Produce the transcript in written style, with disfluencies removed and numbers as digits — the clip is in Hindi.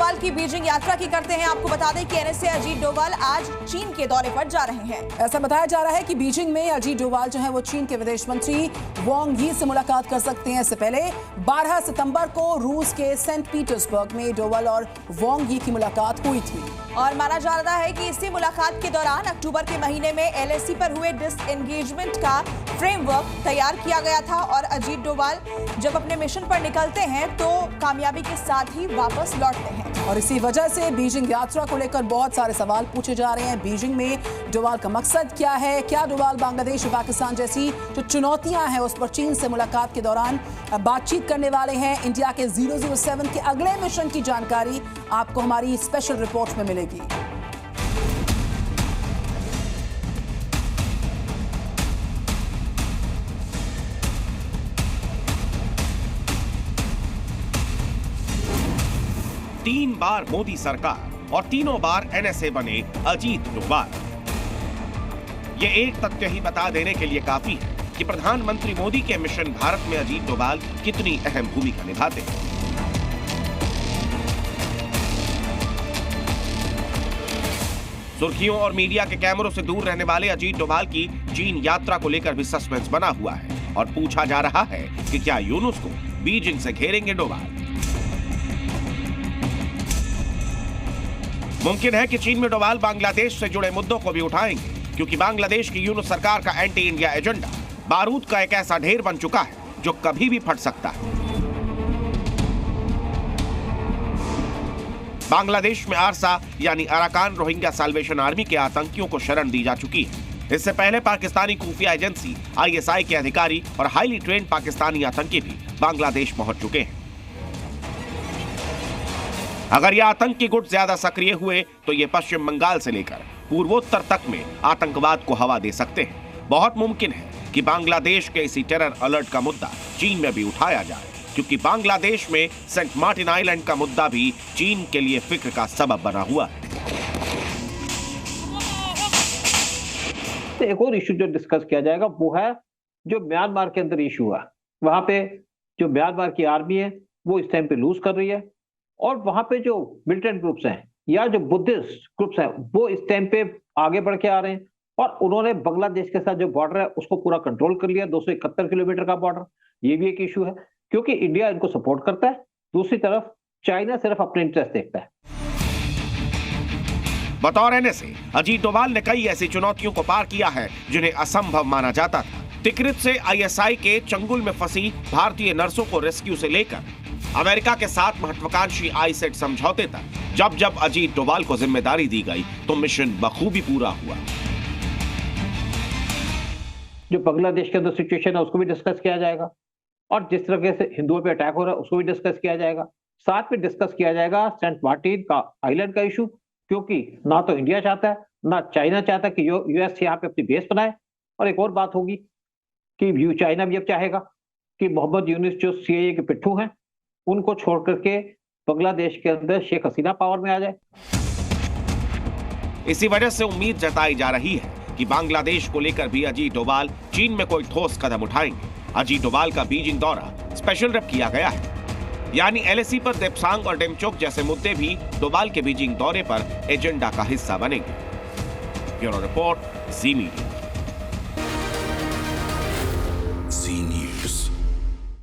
डोभाल की बीजिंग यात्रा की करते हैं। आपको बता दें कि एनएसए अजीत डोभाल आज चीन के दौरे पर जा रहे हैं। ऐसा बताया जा रहा है कि बीजिंग में अजीत डोभाल जो है वो चीन के विदेश मंत्री वांग यी से मुलाकात कर सकते हैं। इससे पहले 12 सितंबर को रूस के सेंट पीटर्सबर्ग में डोभाल और वांग यी की मुलाकात हुई थी और माना जा रहा है कि इसी मुलाकात के दौरान अक्टूबर के महीने में एलएसी पर हुए डिसएंगेजमेंट का फ्रेमवर्क तैयार किया गया था और अजीत डोभाल जब अपने मिशन पर निकलते हैं तो कामयाबी के साथ ही वापस लौटते हैं। और इसी वजह से बीजिंग यात्रा को लेकर बहुत सारे सवाल पूछे जा रहे हैं। बीजिंग में डोभाल का मकसद क्या है? क्या डोभाल बांग्लादेश और पाकिस्तान जैसी जो चुनौतियां हैं उस पर चीन से मुलाकात के दौरान बातचीत करने वाले हैं? इंडिया के 007 के अगले मिशन की जानकारी आपको हमारी स्पेशल रिपोर्ट में मिलेगी। 3 बार मोदी सरकार और तीनों बार एनएसए बने अजीत डोभाल। ये एक तथ्य ही बता देने के लिए काफी है कि प्रधानमंत्री मोदी के मिशन भारत में अजीत डोभाल कितनी अहम भूमिका निभाते हैं। सुर्खियों और मीडिया के कैमरों से दूर रहने वाले अजीत डोभाल की चीन यात्रा को लेकर भी सस्पेंस बना हुआ है और पूछा जा रहा है कि क्या यूनुस को बीजिंग से घेरेंगे डोभाल। मुमकिन है कि चीन में डोभाल बांग्लादेश से जुड़े मुद्दों को भी उठाएंगे, क्योंकि बांग्लादेश की यूनुस सरकार का एंटी इंडिया एजेंडा बारूद का एक ऐसा ढेर बन चुका है जो कभी भी फट सकता है। बांग्लादेश में आरसा यानी अराकान रोहिंग्या साल्वेशन आर्मी के आतंकियों को शरण दी जा चुकी है। इससे पहले पाकिस्तानी खुफिया एजेंसी आईएसआई के अधिकारी और हाईली ट्रेन्ड पाकिस्तानी आतंकी भी बांग्लादेश पहुंच चुके हैं। अगर यह आतंकी गुट ज्यादा सक्रिय हुए तो ये पश्चिम बंगाल से लेकर पूर्वोत्तर तक में आतंकवाद को हवा दे सकते हैं। बहुत मुमकिन है कि बांग्लादेश के इसी टेरर अलर्ट का मुद्दा चीन में भी उठाया जाए, क्योंकि बांग्लादेश में सेंट मार्टिन आइलैंड का मुद्दा भी चीन के लिए फिक्र का सबब बना हुआ है। एक और इशू जो डिस्कस किया जाएगा वो है जो म्यांमार के अंदर इशू है। वहां पे जो म्यांमार की आर्मी है वो इस टाइम पे लूज कर रही है और वहां पे जो मिलिटेंट ग्रुप्स हैं या जो बुद्धिस्ट ग्रुप्स हैं वो इस टाइम पे आगे बढ़ के आ रहे हैं और उन्होंने बांग्लादेश के साथ जो बॉर्डर है उसको पूरा कंट्रोल कर लिया। 271 किलोमीटर का बॉर्डर, ये भी एक इशू है क्योंकि इंडिया इनको सपोर्ट करता है। दूसरी तरफ चाइना सिर्फ अपने इंटरेस्ट देखता है। बतौर एनएसए अजीत डोभाल ने कई ऐसी चुनौतियों को पार किया है जिन्हें असंभव माना जाता था। तिकरित से आईएसआई के चंगुल में फंसी भारतीय नर्सों को रेस्क्यू से लेकर अमेरिका के साथ महत्वाकांक्षी आईसेट समझौते तक जब जब अजीत डोभाल को जिम्मेदारी दी गई तो मिशन बखूबी पूरा हुआ। जो बांग्लादेश के अंदर सिचुएशन है उसको भी डिस्कस किया जाएगा और जिस तरह से हिंदुओं पे अटैक हो रहा है उसको भी डिस्कस किया जाएगा। साथ में डिस्कस किया जाएगा सेंट मार्टिन का आइलैंड का इशू, क्योंकि ना तो इंडिया चाहता है ना चाइना चाहता कि यूएस यहाँ पे अपनी बेस बनाए। और एक और बात होगी कि चाइना भी अब चाहेगा कि मोहम्मद यूनुस जो सीएए के पिट्ठू हैं उनको छोड़ करके बांग्लादेश के अंदर शेख हसीना पावर में आ जाए। इसी वजह से उम्मीद जताई जा रही है कि बांग्लादेश को लेकर भी अजीत डोभाल चीन में कोई ठोस कदम उठाएंगे। अजीत डोभाल का बीजिंग दौरा स्पेशल रेप किया गया है, यानी एलएसी पर देप्सांग और डेमचोक जैसे मुद्दे भी डोभाल के बीजिंग दौरे पर एजेंडा का हिस्सा बनेंगे। ब्यूरो रिपोर्ट, जी मीडिया।